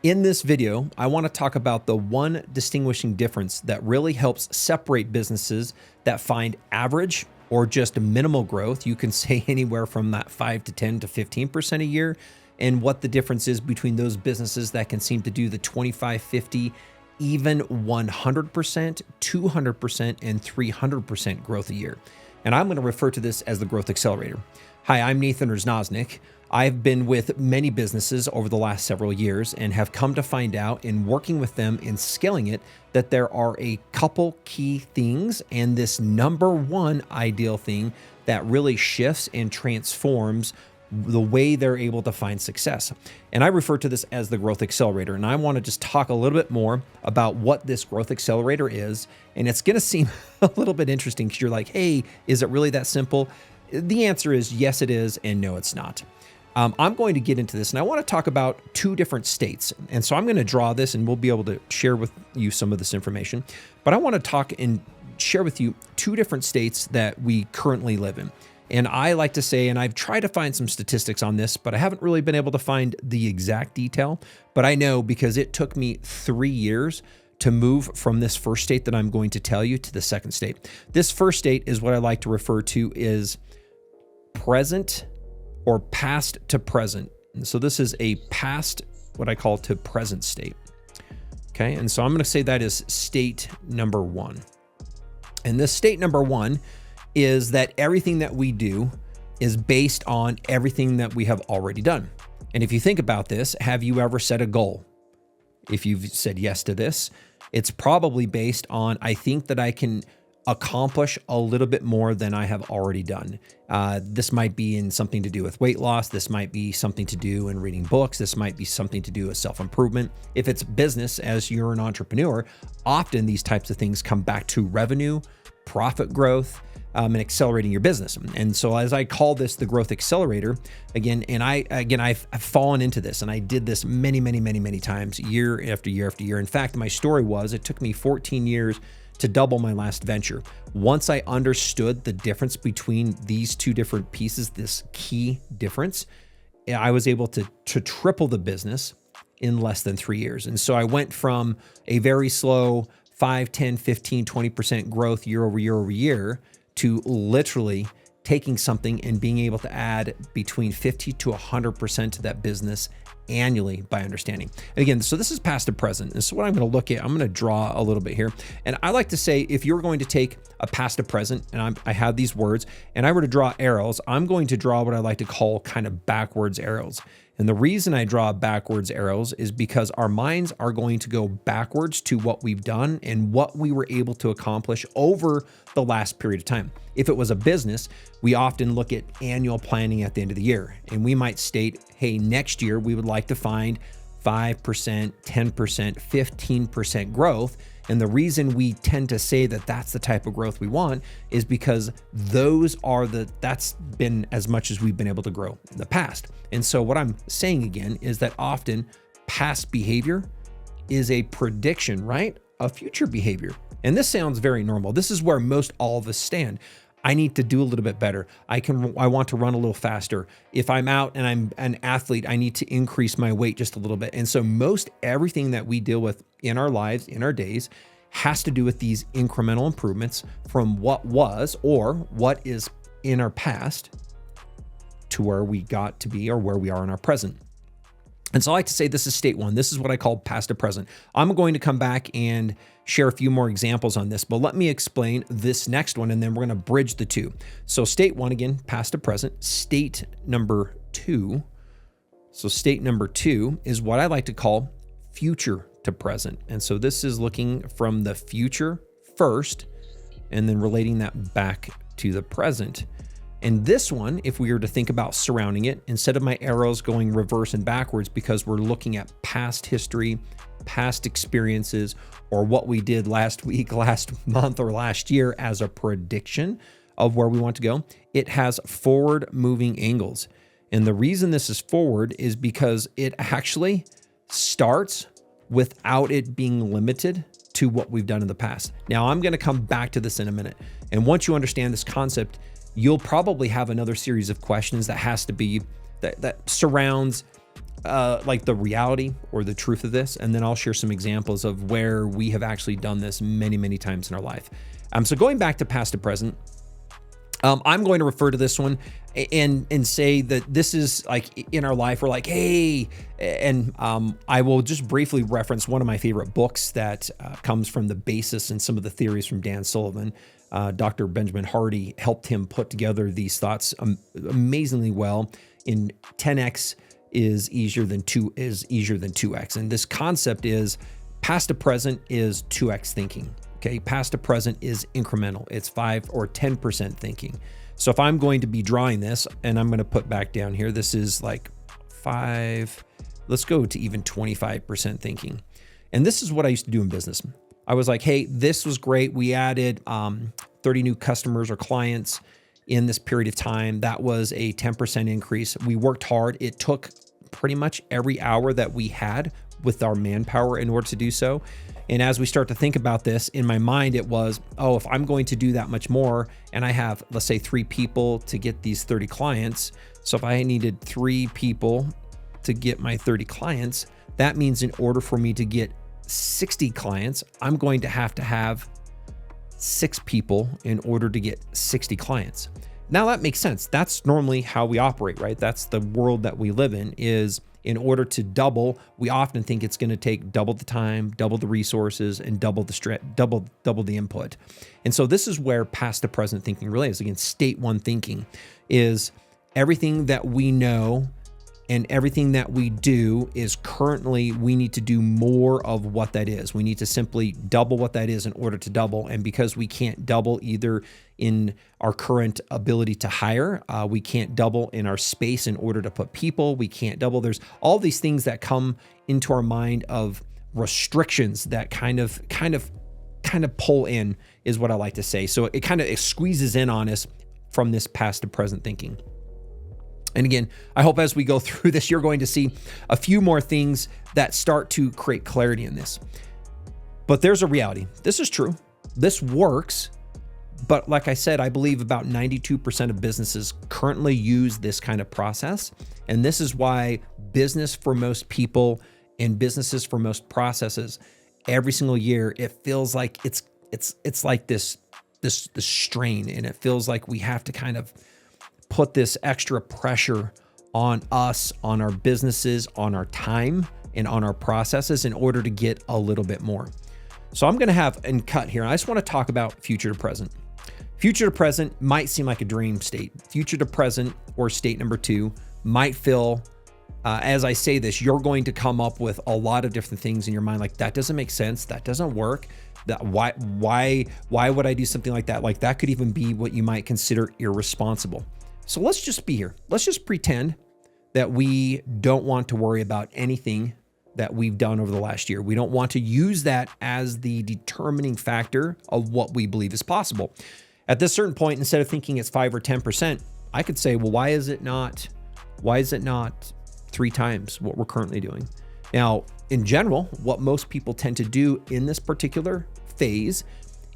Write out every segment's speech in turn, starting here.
In this video, I want to talk about the one distinguishing difference that really helps separate businesses that find average or just minimal growth. You can say anywhere from that 5 to 10 to 15% a year, and what the difference is between those businesses that can seem to do the 25, 50, even 100%, 200%, and 300% growth a year. And I'm going to refer to this as the Growth Accelerator. Hi, I'm Nathan Erznosnik. I've been with many businesses over the last several years and have come to find out in working with them in scaling it that there are a couple key things and this number one ideal thing that really shifts and transforms the way they're able to find success. And I refer to this as the Growth Accelerator. And I want to just talk a little bit more about what this Growth Accelerator is. And it's going to seem a little bit interesting because you're like, hey, is it really that simple? The answer is yes, it is, and no, it's not. I'm going to get into this and I want to talk about two different states. And so I'm going to draw this and we'll be able to share with you some of this information. But I want to talk and share with you two different states that we currently live in. And I like to say, and I've tried to find some statistics on this, but I haven't really been able to find the exact detail. But I know because it took me 3 years to move from this first state that I'm going to tell you to the second state. This first state is what I like to refer to as present or past to present. And so this is a past, what I call to present state. Okay. And so I'm going to say that is state number one. And this state number one is that everything that we do is based on everything that we have already done. And if you think about this, have you ever set a goal? If you've said yes to this, it's probably based on, I think that I can accomplish a little bit more than I have already done. This might be in something to do with weight loss. This might be something to do in reading books. This might be something to do with self-improvement. If it's business, as you're an entrepreneur, often these types of things come back to revenue, profit growth, and accelerating your business. And so as I call this the Growth Accelerator, I've fallen into this and I did this many times, year after year after year. In fact, my story was, it took me 14 years to double my last venture. Once I understood the difference between these two different pieces, this key difference, I was able to triple the business in less than 3 years. And so I went from a very slow 5, 10, 15, 20% growth year over year over year to literally taking something and being able to add between 50 to 100% to that business annually by understanding. And again, so this is past to present. And so what I'm going to look at, I'm going to draw a little bit here. And I like to say, if you're going to take a past to present, and I have these words, and I were to draw arrows, I'm going to draw what I like to call kind of backwards arrows. And the reason I draw backwards arrows is because our minds are going to go backwards to what we've done and what we were able to accomplish over the last period of time. If it was a business, we often look at annual planning at the end of the year, and we might state, hey, next year we would like to find 5%, 10%, 15% growth. And the reason we tend to say that that's the type of growth we want is because that's been as much as we've been able to grow in the past. And so what I'm saying again is that often past behavior is a prediction, right, of future behavior. And this sounds very normal. This is where most all of us stand. I need to do a little bit better. I want to run a little faster. If I'm out and I'm an athlete, I need to increase my weight just a little bit. And so most everything that we deal with in our lives, in our days, has to do with these incremental improvements from what was or what is in our past to where we got to be or where we are in our present. And so I like to say this is state one. This is what I call past to present. I'm going to come back and share a few more examples on this, but let me explain this next one and then we're going to bridge the two. So state one, again, past to present. State number two. So state number two is what I like to call future to present. And so this is looking from the future first and then relating that back to the present. And this one, if we were to think about surrounding it, instead of my arrows going reverse and backwards because we're looking at past history, past experiences, or what we did last week, last month, or last year as a prediction of where we want to go, it has forward moving angles. And the reason this is forward is because it actually starts without it being limited to what we've done in the past. Now, I'm going to come back to this in a minute. And once you understand this concept, you'll probably have another series of questions that has to be that surrounds like the reality or the truth of this, and then I'll share some examples of where we have actually done this many, many times in our life. So going back to past to present, I'm going to refer to this one and say that this is like in our life, we're like, hey, and I will just briefly reference one of my favorite books that comes from the basis and some of the theories from Dan Sullivan. Dr. Benjamin Hardy helped him put together these thoughts amazingly well in 10x is easier than 2x. And this concept is past to present is 2x thinking. Okay, past to present is incremental. It's 5 or 10% thinking. So if I'm going to be drawing this, and I'm going to put back down here, this is like 5, let's go to even 25% thinking. And this is what I used to do in business. I was like, hey, this was great. We added 30 new customers or clients in this period of time. That was a 10% increase. We worked hard. It took pretty much every hour that we had with our manpower in order to do so. And as we start to think about this, in my mind, it was, oh, if I'm going to do that much more, and I have, let's say, 3 people to get these 30 clients. So if I needed 3 people to get my 30 clients, that means in order for me to get 60 clients, I'm going to have 6 people in order to get 60 clients. Now that makes sense. That's normally how we operate, right? That's the world that we live in, is in order to double, we often think it's going to take double the time, double the resources, and double the input. And so this is where past to present thinking really is. Again, state one thinking is everything that we know and everything that we do is currently, we need to do more of what that is. We need to simply double what that is in order to double. And because we can't double either in our current ability to hire, we can't double in our space in order to put people, we can't double. There's all these things that come into our mind of restrictions that kind of pull in, is what I like to say. So it squeezes in on us from this past to present thinking. And again, I hope as we go through this, you're going to see a few more things that start to create clarity in this. But there's a reality. This is true. This works. But like I said, I believe about 92% of businesses currently use this kind of process. And this is why business for most people and businesses for most processes, every single year, it feels like it's like this strain, and it feels like we have to kind of put this extra pressure on us, on our businesses, on our time, and on our processes in order to get a little bit more. So I'm going to have and cut here. I just want to talk about future to present. Future to present might seem like a dream state. Future to present, or state number 2, might feel, as I say this, you're going to come up with a lot of different things in your mind. Like, that doesn't make sense. That doesn't work. That why would I do something like that? Like, that could even be what you might consider irresponsible. So let's just be here. Let's just pretend that we don't want to worry about anything that we've done over the last year. We don't want to use that as the determining factor of what we believe is possible. At this certain point, instead of thinking it's 5 or 10%, I could say, well, why is it not 3 times what we're currently doing? Now, in general, what most people tend to do in this particular phase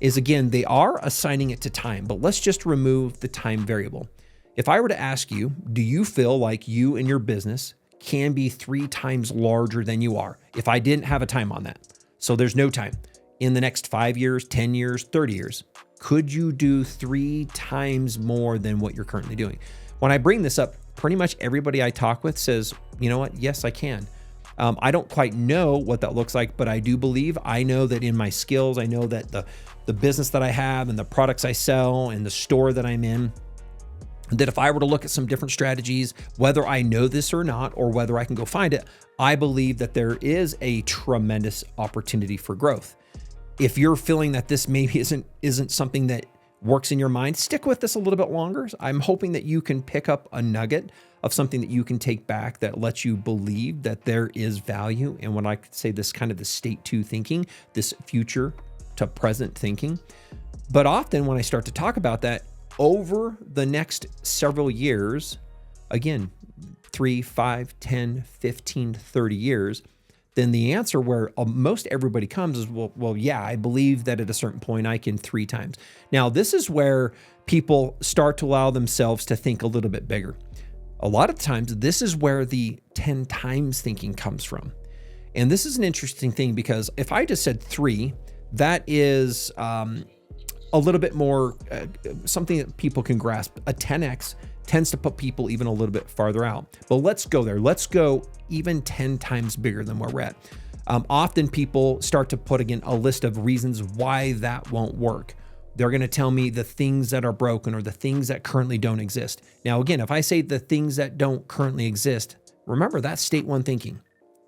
is, again, they are assigning it to time, but let's just remove the time variable. If I were to ask you, do you feel like you and your business can be 3 times larger than you are? If I didn't have a time on that, so there's no time. In the next 5 years, 10 years, 30 years, could you do 3 times more than what you're currently doing? When I bring this up, pretty much everybody I talk with says, you know what? Yes, I can. I don't quite know what that looks like, but I do believe, I know that in my skills, I know that the business that I have and the products I sell and the store that I'm in, that if I were to look at some different strategies, whether I know this or not, or whether I can go find it, I believe that there is a tremendous opportunity for growth. If you're feeling that this maybe isn't something that works in your mind, stick with this a little bit longer. I'm hoping that you can pick up a nugget of something that you can take back that lets you believe that there is value in what I could say this kind of the state 2 thinking, this future to present thinking. But often when I start to talk about that, over the next several years, again, 3, 5, 10, 15, 30 years, then the answer where most everybody comes is, well, yeah, I believe that at a certain point I can 3 times. Now, this is where people start to allow themselves to think a little bit bigger. A lot of times, this is where the 10 times thinking comes from. And this is an interesting thing because if I just said 3, that is a little bit more something that people can grasp. A 10x tends to put people even a little bit farther out. But let's go there. Let's go even 10 times bigger than where we're at. Often people start to put, again, a list of reasons why that won't work. They're going to tell me the things that are broken or the things that currently don't exist. Now, again, if I say the things that don't currently exist, remember that's state one thinking.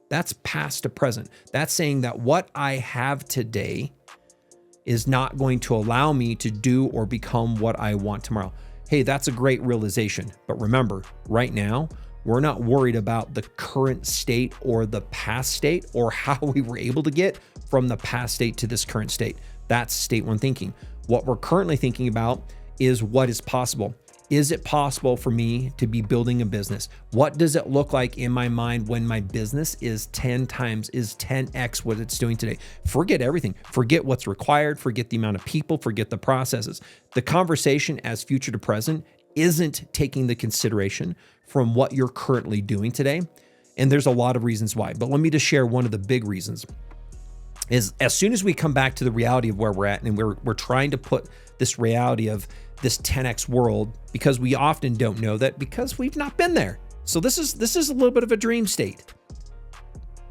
That's past to present. That's saying that what I have today is not going to allow me to do or become what I want tomorrow. Hey, that's a great realization. But remember, right now, we're not worried about the current state or the past state or how we were able to get from the past state to this current state. That's state one thinking. What we're currently thinking about is what is possible. Is it possible for me to be building a business? What does it look like in my mind when my business is 10 times, is 10x what it's doing today? Forget everything. Forget what's required. Forget the amount of people. Forget the processes. The conversation as future to present isn't taking the consideration from what you're currently doing today. And there's a lot of reasons why. But let me just share one of the big reasons. Is as soon as we come back to the reality of where we're at and we're trying to put this reality of this 10x world, because we often don't know that because we've not been there. So this is a little bit of a dream state.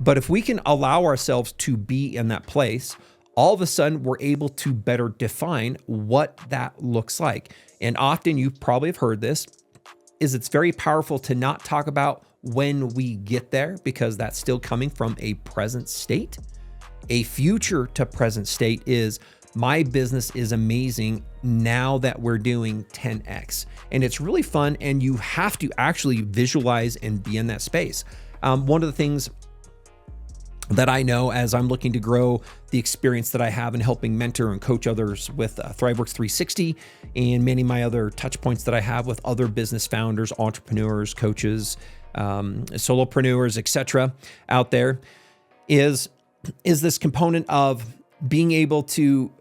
But if we can allow ourselves to be in that place, all of a sudden we're able to better define what that looks like. And often you probably have heard this, is it's very powerful to not talk about when we get there because that's still coming from a present state. A future to present state is my business is amazing now that we're doing 10x. And it's really fun. And you have to actually visualize and be in that space. One of the things that I know as I'm looking to grow the experience that I have in helping mentor and coach others with ThriveWorks 360 and many of my other touch points that I have with other business founders, entrepreneurs, coaches, solopreneurs, etc. out there is this component of being able to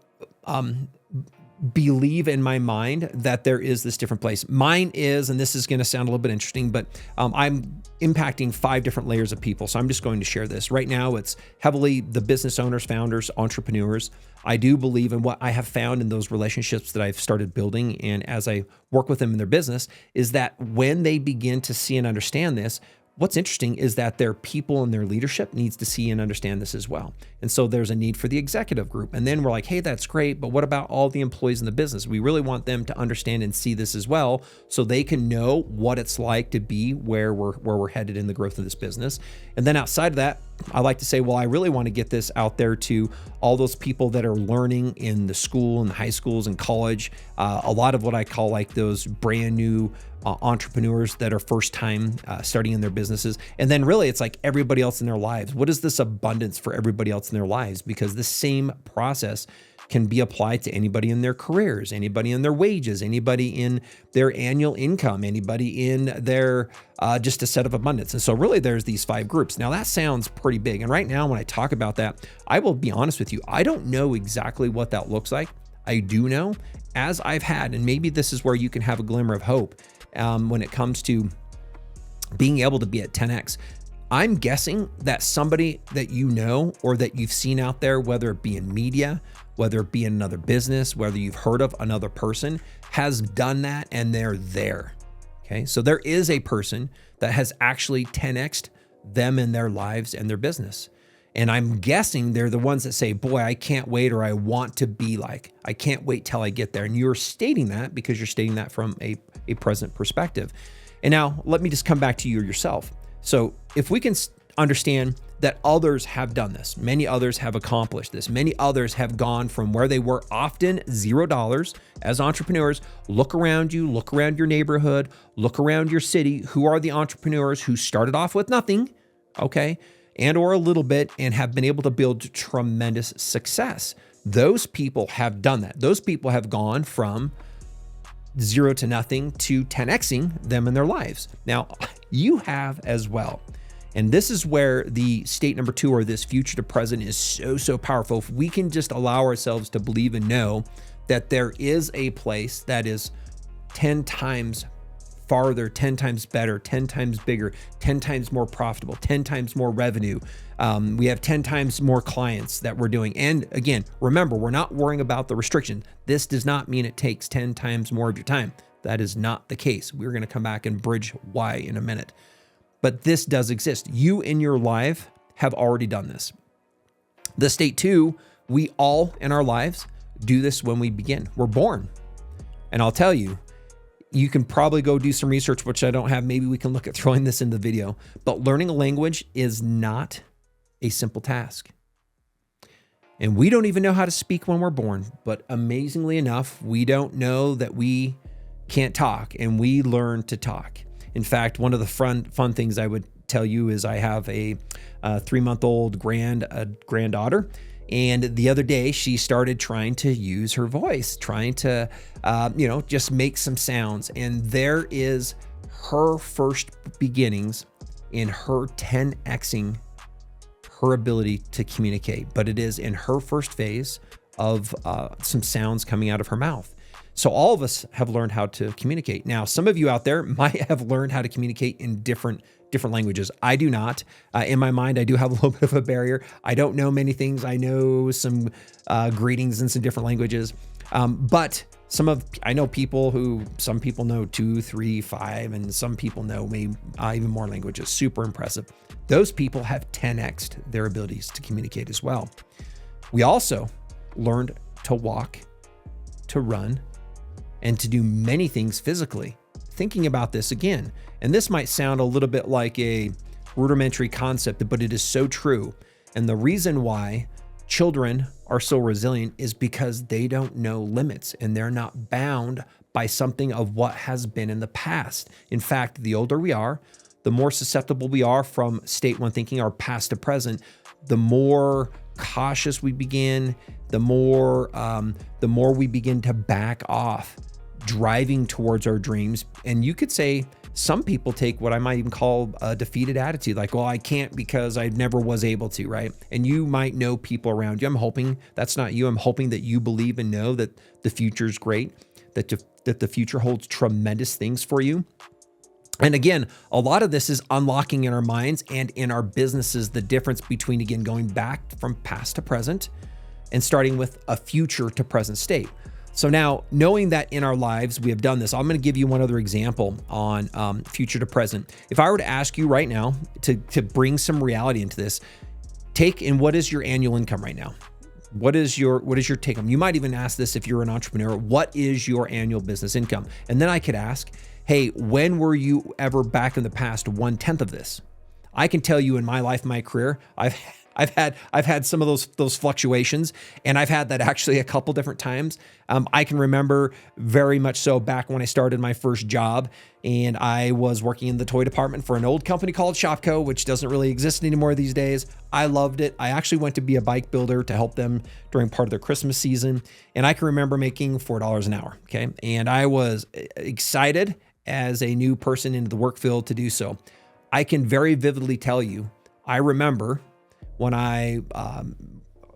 believe in my mind that there is this different place. Mine is, and this is going to sound a little bit interesting, but I'm impacting 5 different layers of people. So I'm just going to share this. Right now, it's heavily the business owners, founders, entrepreneurs. I do believe in what I have found in those relationships that I've started building. And as I work with them in their business, is that when they begin to see and understand this, what's interesting is that their people and their leadership needs to see and understand this as well. And so there's a need for the executive group. And then we're like, hey, that's great, but what about all the employees in the business? We really want them to understand and see this as well so they can know what it's like to be where we're headed in the growth of this business. And then outside of that, I like to say, well, I really want to get this out there to all those people that are learning in the school and the high schools and college. A lot of what I call like those brand new entrepreneurs that are first time starting in their businesses. And then really it's like everybody else in their lives. What is this abundance for everybody else in their lives? Because the same process can be applied to anybody in their careers, anybody in their wages, anybody in their annual income, anybody in their just a set of abundance. And so really there's these 5 groups. Now that sounds pretty big. And right now when I talk about that, I will be honest with you, I don't know exactly what that looks like. I do know as I've had, and maybe this is where you can have a glimmer of hope when it comes to being able to be at 10x. I'm guessing that somebody that you know or that you've seen out there, whether it be in media, whether it be in another business, whether you've heard of another person, has done that and they're there. Okay, so there is a person that has actually 10x'd them in their lives and their business. And I'm guessing they're the ones that say, boy, I can't wait, or I want to be like, I can't wait till I get there. And you're stating that because you're stating that from a present perspective. And now let me just come back to you yourself. So if we can understand that others have done this, many others have accomplished this, many others have gone from where they were often $0 as entrepreneurs. Look around you, look around your neighborhood, look around your city. Who are the entrepreneurs who started off with nothing, okay, and or a little bit and have been able to build tremendous success? Those people have done that. Those people have gone from 0 to nothing to 10xing them in their lives. Now, you have as well. And this is where the state number 2, or this future to present, is so powerful. If we can just allow ourselves to believe and know that there is a place that is 10 times farther, 10 times better, 10 times bigger, 10 times more profitable, 10 times more revenue. We have 10 times more clients that we're doing. And again, remember, we're not worrying about the restriction. This does not mean it takes 10 times more of your time. That is not the case. We're going to come back and bridge why in a minute. But this does exist. You in your life have already done this. The state two, we all in our lives do this when we begin. We're born. And I'll tell you, you can probably go do some research, which I don't have. Maybe we can look at throwing this in the video. But learning a language is not a simple task. And we don't even know how to speak when we're born. But amazingly enough, we don't know that we can't talk, and we learn to talk. In fact, one of the fun things I would tell you is I have a 3-month-old granddaughter. And the other day, she started trying to use her voice, trying to, just make some sounds. And there is her first beginnings in her 10xing her ability to communicate. But it is in her first phase of some sounds coming out of her mouth. So all of us have learned how to communicate. Now, some of you out there might have learned how to communicate in different languages. I do not. In my mind, I do have a little bit of a barrier. I don't know many things. I know some greetings in some different languages. But I know some people know 2, 3, 5, and some people know maybe even more languages. Super impressive. Those people have 10x'd their abilities to communicate as well. We also learned to walk, to run, and to do many things physically. Thinking about this again, and this might sound a little bit like a rudimentary concept, but it is so true. And the reason why children are so resilient is because they don't know limits and they're not bound by something of what has been in the past. In fact, the older we are, the more susceptible we are from state one thinking, our past to present, the more cautious we begin, the more we begin to back off, driving towards our dreams. And you could say some people take what I might even call a defeated attitude, like, well, I can't because I never was able to, right? And you might know people around you. I'm hoping that's not you. I'm hoping that you believe and know that the future is great, that the future holds tremendous things for you. And again, a lot of this is unlocking in our minds and in our businesses the difference between, again, going back from past to present and starting with a future to present state. So now, knowing that in our lives we have done this, I'm going to give you one other example on future to present. If I were to ask you right now to bring some reality into this, what is your annual income right now? What is your take home? You might even ask this if you're an entrepreneur. What is your annual business income? And then I could ask, hey, when were you ever back in the past 1/10 of this? I can tell you in my life, my career, I've had some of those fluctuations, and I've had that actually a couple different times. I can remember very much so back when I started my first job, and I was working in the toy department for an old company called Shopco, which doesn't really exist anymore these days. I loved it. I actually went to be a bike builder to help them during part of their Christmas season, and I can remember making $4 an hour. Okay, and I was excited as a new person into the work field to do so. I can very vividly tell you, I remember when I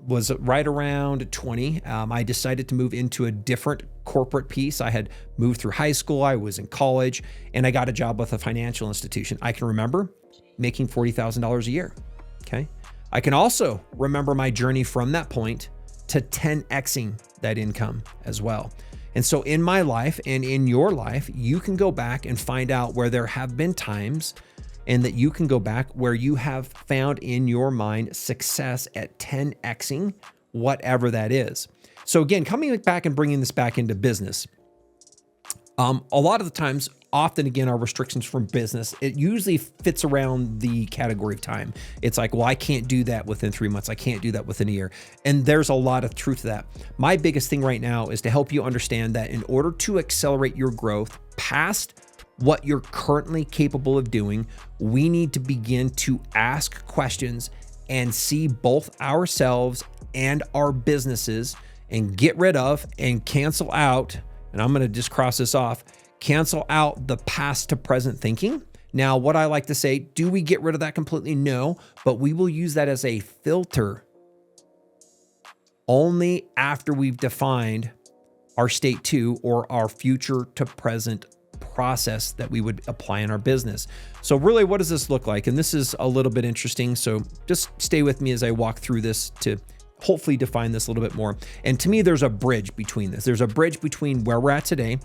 was right around 20, I decided to move into a different corporate piece. I had moved through high school, I was in college, and I got a job with a financial institution. I can remember making $40,000 a year, okay? I can also remember my journey from that point to 10xing that income as well. And so in my life and in your life, you can go back and find out where there have been times and that you can go back where you have found in your mind success at 10xing whatever that is. So again, coming back and bringing this back into business, a lot of the times, often again, our restrictions from business, it usually fits around the category of time. It's like, well, I can't do that within 3 months. I can't do that within a year. And there's a lot of truth to that. My biggest thing right now is to help you understand that in order to accelerate your growth past what you're currently capable of doing, we need to begin to ask questions and see both ourselves and our businesses and get rid of and cancel out, and I'm going to just cross this off, cancel out the past to present thinking. Now, what I like to say, do we get rid of that completely? No, but we will use that as a filter only after we've defined our state two or our future to present process that we would apply in our business. So really, what does this look like? And this is a little bit interesting. So just stay with me as I walk through this to hopefully define this a little bit more. And to me, there's a bridge between this. There's a bridge between where we're at today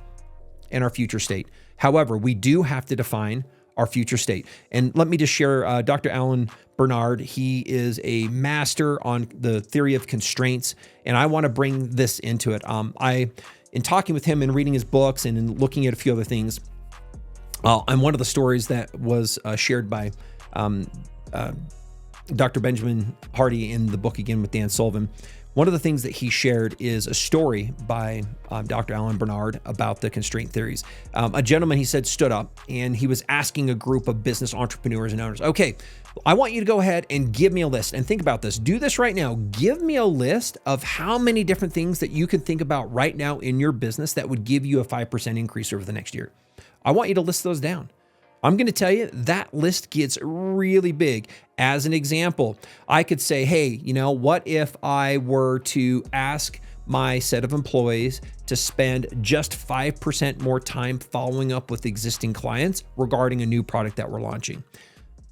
and our future state. However, we do have to define our future state. And let me just share Dr. Alan Bernard. He is a master on the theory of constraints, and I want to bring this into it. In talking with him and reading his books and in looking at a few other things, and one of the stories that was shared by Dr. Benjamin Hardy in the book Again with Dan Sullivan, one of the things that he shared is a story by Dr. Alan Bernard about the constraint theories. A gentleman, he said, stood up and he was asking a group of business entrepreneurs and owners, okay, I want you to go ahead and give me a list. And think about this. Do this right now. Give me a list of how many different things that you can think about right now in your business that would give you a 5% increase over the next year. I want you to list those down. I'm going to tell you that list gets really big. As an example, I could say, hey, what if I were to ask my set of employees to spend just 5% more time following up with existing clients regarding a new product that we're launching?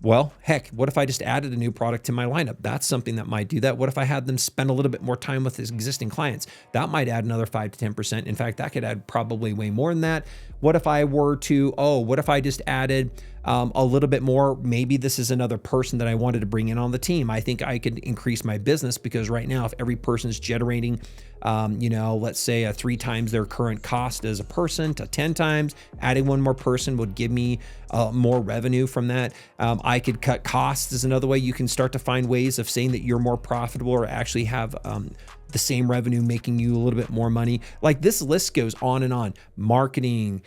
Well, heck, what if I just added a new product to my lineup? That's something that might do that. What if I had them spend a little bit more time with existing clients? That might add another 5 to 10%. In fact, that could add probably way more than that. What if I were to, what if I just added a little bit more? Maybe this is another person that I wanted to bring in on the team. I think I could increase my business because right now, if every person is generating, let's say 3 times their current cost as a person to 10 times, adding one more person would give me more revenue from that. I could cut costs is another way. You can start to find ways of saying that you're more profitable or actually have the same revenue making you a little bit more money. Like this list goes on and on. Marketing,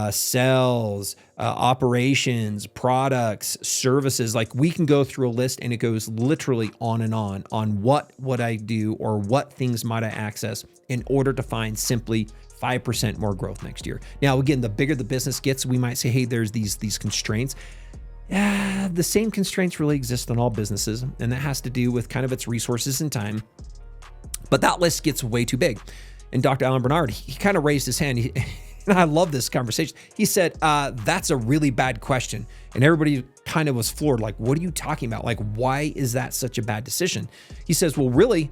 sales, operations, products, services. Like we can go through a list and it goes literally on and on what would I do or what things might I access in order to find simply 5% more growth next year. Now, again, the bigger the business gets, we might say, hey, there's these constraints. Yeah, the same constraints really exist in all businesses, and that has to do with kind of its resources and time. But that list gets way too big. And Dr. Alan Bernard, he kind of raised his hand. And I love this conversation. He said, that's a really bad question. And everybody kind of was floored. Like, what are you talking about? Like, why is that such a bad decision? He says, well, really,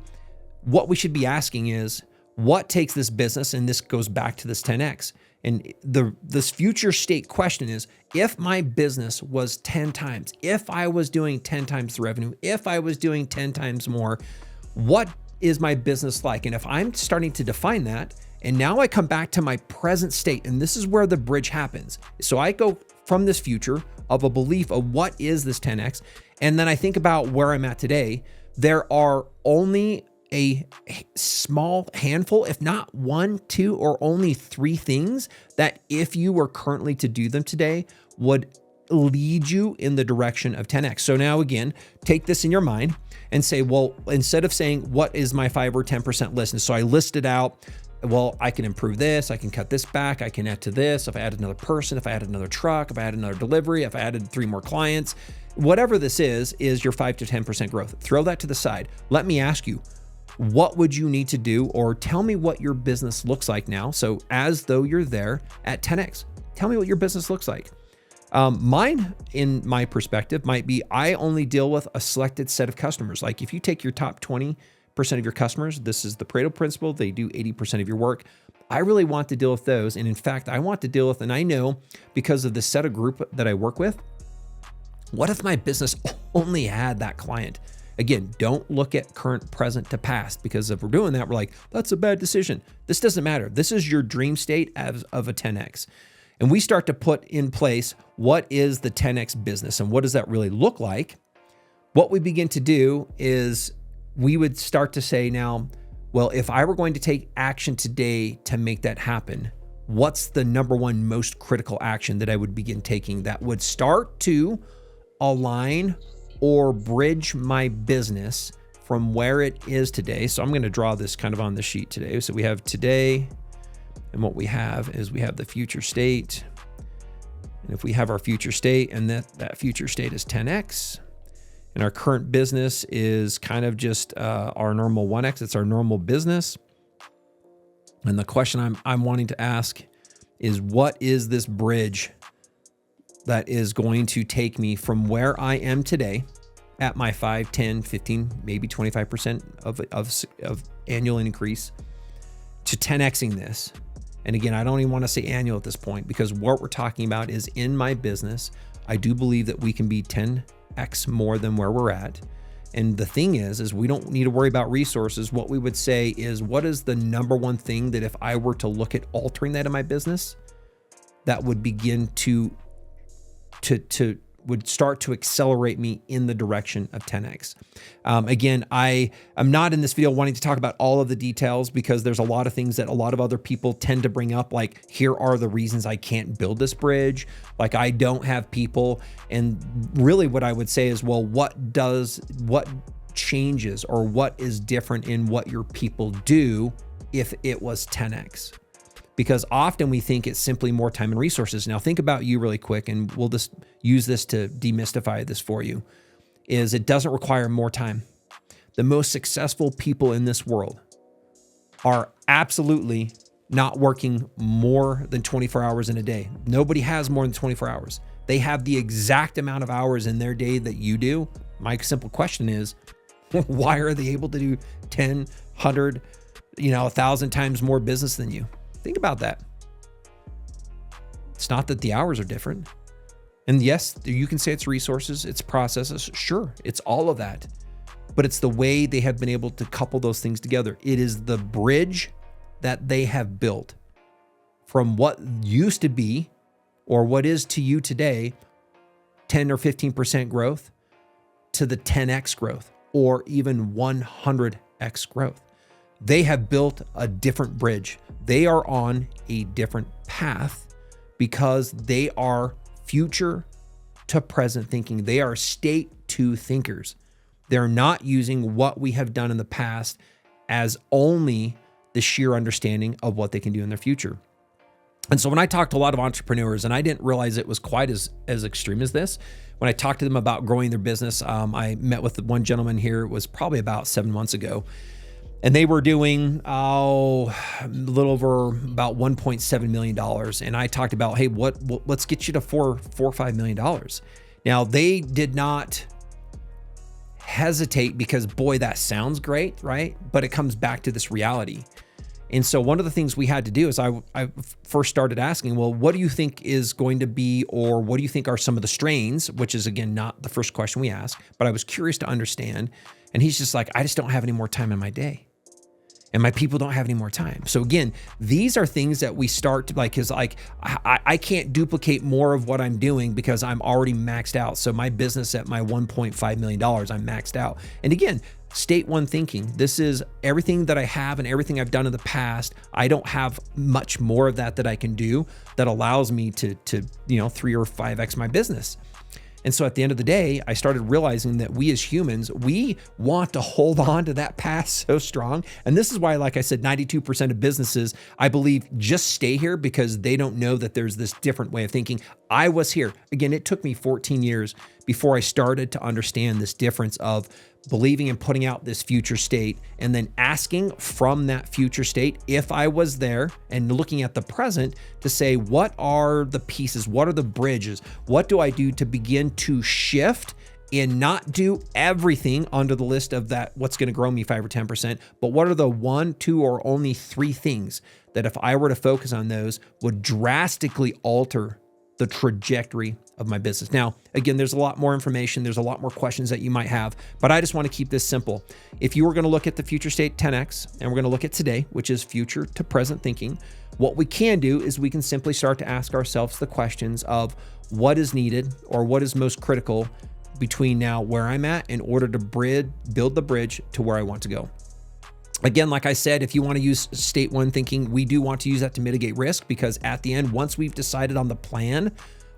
what we should be asking is, what takes this business, and this goes back to this 10X. And this future state question is, if my business was 10 times, if I was doing 10 times the revenue, if I was doing 10 times more, what is my business like? And if I'm starting to define that, and now I come back to my present state, and this is where the bridge happens. So I go from this future of a belief of what is this 10X, and then I think about where I'm at today. There are only a small handful, if not 1, 2, or only 3 things that if you were currently to do them today would lead you in the direction of 10X. So now again, take this in your mind and say, well, instead of saying, what is my 5 or 10% list? And so I listed out, well, I can improve this, I can cut this back, I can add to this, if I add another person, if I add another truck, if I add another delivery, if I added 3 more clients, whatever this is your 5 to 10% growth. Throw that to the side. Let me ask you, what would you need to do, or tell me what your business looks like now? So as though you're there at 10X, tell me what your business looks like. Mine, in my perspective, might be I only deal with a selected set of customers. Like if you take your top 20% of your customers, this is the Pareto principle, they do 80% of your work. I really want to deal with those. And in fact, I want to deal with, and I know because of the set of group that I work with, what if my business only had that client? Again, don't look at current, present to past, because if we're doing that, we're like, that's a bad decision. This doesn't matter. This is your dream state of a 10X. And we start to put in place, what is the 10X business and what does that really look like? What we begin to do is we would start to say now, well, if I were going to take action today to make that happen, what's the number one most critical action that I would begin taking that would start to align or bridge my business from where it is today? So I'm going to draw this kind of on the sheet today. So we have today, and what we have is we have the future state. And if we have our future state, and that future state is 10X, and our current business is kind of just our normal 1X, it's our normal business. And the question I'm wanting to ask is what is this bridge that is going to take me from where I am today at my 5, 10, 15, maybe 25% of annual increase to 10xing this. And again, I don't even want to say annual at this point, because what we're talking about is in my business, I do believe that we can be 10x more than where we're at. And the thing is we don't need to worry about resources. What we would say is, what is the number one thing that if I were to look at altering that in my business, that would begin to would start to accelerate me in the direction of 10x. Again, I am not in this video wanting to talk about all of the details, because there's a lot of things that a lot of other people tend to bring up, like, here are the reasons I can't build this bridge. Like, I don't have people. And really what I would say is, well, what changes or what is different in what your people do if it was 10x? Because often we think it's simply more time and resources. Now think about you really quick, and we'll just use this to demystify this for you, is it doesn't require more time. The most successful people in this world are absolutely not working more than 24 hours in a day. Nobody has more than 24 hours. They have the exact amount of hours in their day that you do. My simple question is, why are they able to do 10, 100, 1,000 times more business than you? Think about that. It's not that the hours are different. And yes, you can say it's resources, it's processes. Sure, it's all of that. But it's the way they have been able to couple those things together. It is the bridge that they have built from what used to be, or what is to you today, 10 or 15% growth, to the 10x growth, or even 100x growth. They have built a different bridge. They are on a different path because they are future to present thinking. They are state to thinkers. They're not using what we have done in the past as only the sheer understanding of what they can do in their future. And so when I talked to a lot of entrepreneurs, and I didn't realize it was quite as extreme as this, when I talked to them about growing their business, I met with one gentleman here, it was probably about 7 months ago. And they were doing a little over about $1.7 million. And I talked about, hey, let's get you to $4 or $5 million. Now, they did not hesitate because, boy, that sounds great, right? But it comes back to this reality. And so one of the things we had to do is I first started asking, well, what do you think is going to be, or what do you think are some of the strains, which is, again, not the first question we asked, but I was curious to understand. And he's just like, I just don't have any more time in my day. And my people don't have any more time. So again, these are things that we start to because I can't duplicate more of what I'm doing because I'm already maxed out. So my business at my $1.5 million, I'm maxed out. And again, state one thinking. This is everything that I have and everything I've done in the past. I don't have much more of that I can do that allows me to 3 or 5x my business. And so at the end of the day, I started realizing that we as humans, we want to hold on to that past so strong. And this is why, like I said, 92% of businesses, I believe, just stay here because they don't know that there's this different way of thinking. I was here. Again, it took me 14 years before I started to understand this difference of believing and putting out this future state and then asking from that future state, if I was there, and looking at the present to say, what are the pieces? What are the bridges? What do I do to begin to shift and not do everything under the list of that, what's going to grow me 5 or 10%, but what are the 1, 2, or only 3 things that if I were to focus on those would drastically alter the trajectory of my business. Now, again, there's a lot more information. There's a lot more questions that you might have, but I just want to keep this simple. If you were going to look at the future state 10x, and we're going to look at today, which is future to present thinking, what we can do is we can simply start to ask ourselves the questions of what is needed or what is most critical between now where I'm at in order to build the bridge to where I want to go. Again, like I said, if you want to use state one thinking, we do want to use that to mitigate risk, because at the end, once we've decided on the plan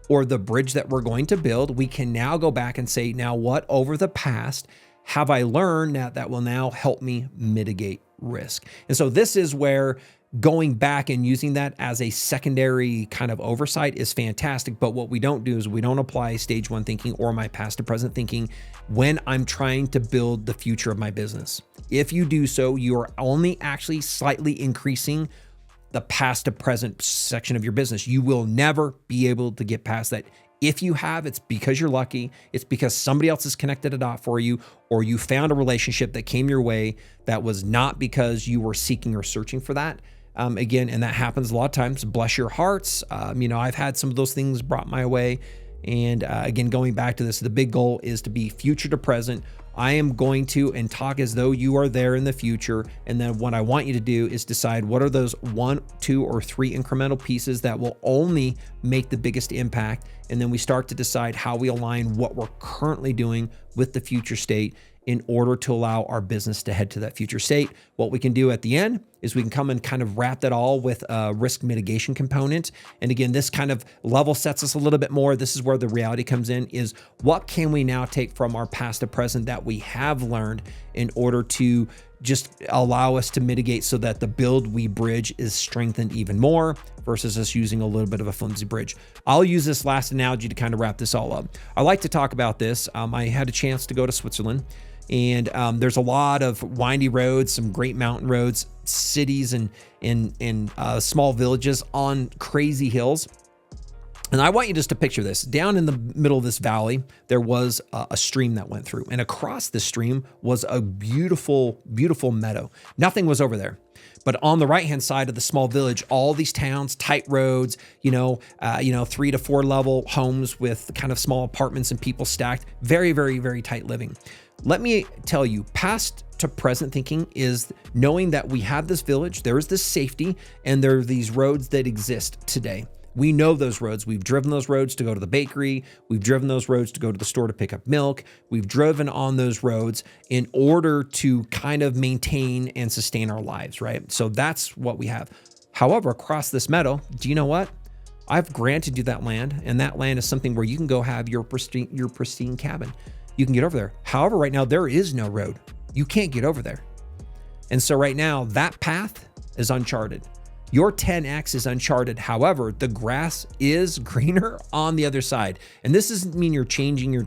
or the bridge that we're going to build, we can now go back and say, now what over the past have I learned that will now help me mitigate risk? And so this is where going back and using that as a secondary kind of oversight is fantastic. But what we don't do is we don't apply stage one thinking or my past to present thinking when I'm trying to build the future of my business. If you do so, you are only actually slightly increasing the past to present section of your business. You will never be able to get past that. If you have, it's because you're lucky. It's because somebody else has connected a dot for you, or you found a relationship that came your way that was not because you were seeking or searching for that. Again, and that happens a lot of times. Bless your hearts. I've had some of those things brought my way. And again, going back to this, the big goal is to be future to present. I am going to and talk as though you are there in the future. And then what I want you to do is decide what are those 1, 2, or 3 incremental pieces that will only make the biggest impact. And then we start to decide how we align what we're currently doing with the future state in order to allow our business to head to that future state. What we can do at the end is we can come and kind of wrap that all with a risk mitigation component. And again, this kind of level sets us a little bit more. This is where the reality comes in, is what can we now take from our past to present that we have learned in order to just allow us to mitigate so that the build we bridge is strengthened even more versus us using a little bit of a flimsy bridge. I'll use this last analogy to kind of wrap this all up. I like to talk about this. I had a chance to go to Switzerland, and there's a lot of windy roads, some great mountain roads, cities and small villages on crazy hills. And I want you just to picture this. Down in the middle of this valley, there was a stream that went through, and across the stream was a beautiful, beautiful meadow. Nothing was over there. But on the right-hand side of the small village, all these towns, tight roads, 3 to 4 level homes with kind of small apartments and people stacked, very, very, very tight living. Let me tell you, past to present thinking is knowing that we have this village, there is this safety, and there are these roads that exist today. We know those roads. We've driven those roads to go to the bakery. We've driven those roads to go to the store to pick up milk. We've driven on those roads in order to kind of maintain and sustain our lives, right? So that's what we have. However, across this meadow, do you know what? I've granted you that land, and that land is something where you can go have your pristine cabin. You can get over there. However, right now, there is no road. You can't get over there. And so right now, that path is uncharted. Your 10X is uncharted. However, the grass is greener on the other side. And this doesn't mean you're changing, you're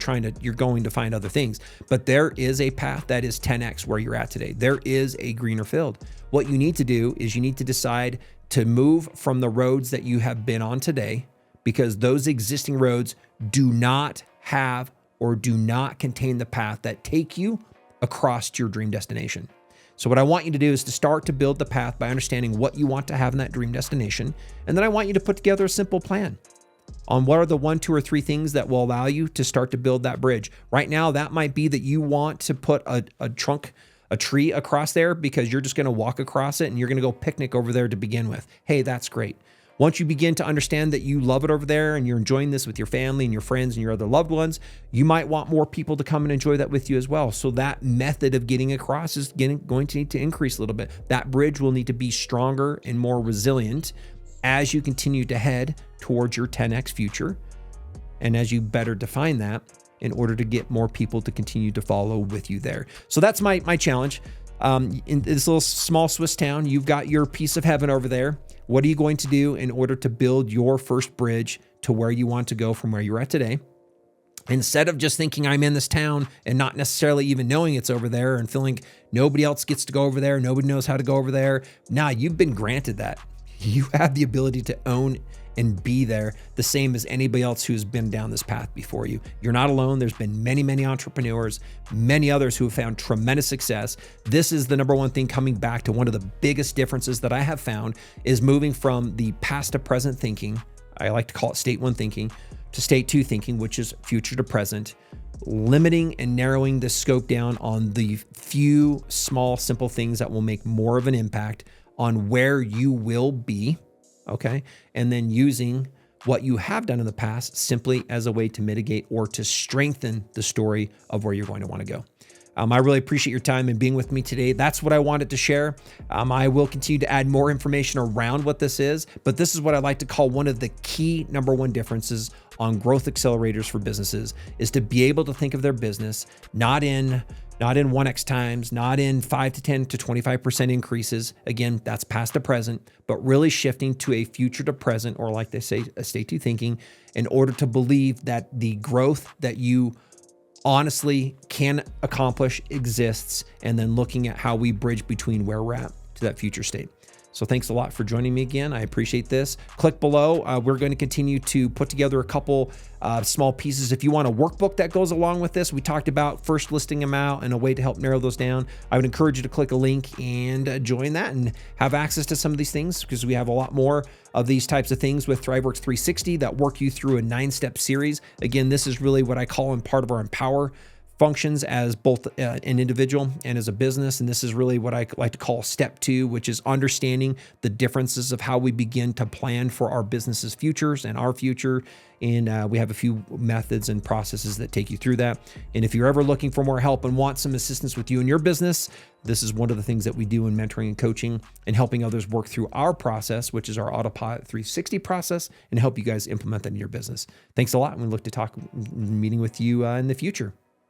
going to find other things, but there is a path that is 10X where you're at today. There is a greener field. What you need to do is you need to decide to move from the roads that you have been on today, because those existing roads do not have or do not contain the path that take you across to your dream destination. So what I want you to do is to start to build the path by understanding what you want to have in that dream destination. And then I want you to put together a simple plan on what are the 1, 2, or 3 things that will allow you to start to build that bridge. Right now, that might be that you want to put a tree across there because you're just going to walk across it and you're going to go picnic over there to begin with. Hey, that's great. Once you begin to understand that you love it over there and you're enjoying this with your family and your friends and your other loved ones, you might want more people to come and enjoy that with you as well. So that method of getting across is going to need to increase a little bit. That bridge will need to be stronger and more resilient as you continue to head towards your 10X future. And as you better define that in order to get more people to continue to follow with you there. So that's my challenge. In this little small Swiss town, you've got your piece of heaven over there. What are you going to do in order to build your first bridge to where you want to go from where you're at today? Instead of just thinking I'm in this town and not necessarily even knowing it's over there and feeling nobody else gets to go over there, nobody knows how to go over there. Nah, you've been granted that. You have the ability to own and be there the same as anybody else who's been down this path before you. You're not alone. There's been many, many entrepreneurs, many others who have found tremendous success. This is the number one thing, coming back to one of the biggest differences that I have found is moving from the past to present thinking. I like to call it state 1 thinking to state 2 thinking, which is future to present, limiting and narrowing the scope down on the few small, simple things that will make more of an impact on where you will be. Okay. And then using what you have done in the past simply as a way to mitigate or to strengthen the story of where you're going to want to go. I really appreciate your time and being with me today. That's what I wanted to share. I will continue to add more information around what this is, but this is what I like to call one of the key number 1 differences on growth accelerators for businesses is to be able to think of their business not in 1x times, not in 5 to 10 to 25% increases. Again, that's past to present, but really shifting to a future to present, or like they say, a state 2 thinking, in order to believe that the growth that you honestly can accomplish exists, and then looking at how we bridge between where we're at to that future state. So thanks a lot for joining me again. I appreciate this. Click below. We're going to continue to put together a couple small pieces. If you want a workbook that goes along with this, we talked about first listing them out and a way to help narrow those down. I would encourage you to click a link and join that and have access to some of these things, because we have a lot more of these types of things with ThriveWorks 360 that work you through a 9-step series. Again, this is really what I call in part of our Empower functions as both an individual and as a business. And this is really what I like to call step 2, which is understanding the differences of how we begin to plan for our business's futures and our future. And we have a few methods and processes that take you through that. And if you're ever looking for more help and want some assistance with you and your business, this is one of the things that we do in mentoring and coaching and helping others work through our process, which is our Autopilot 360 process, and help you guys implement that in your business. Thanks a lot. And we look to meeting with you in the future.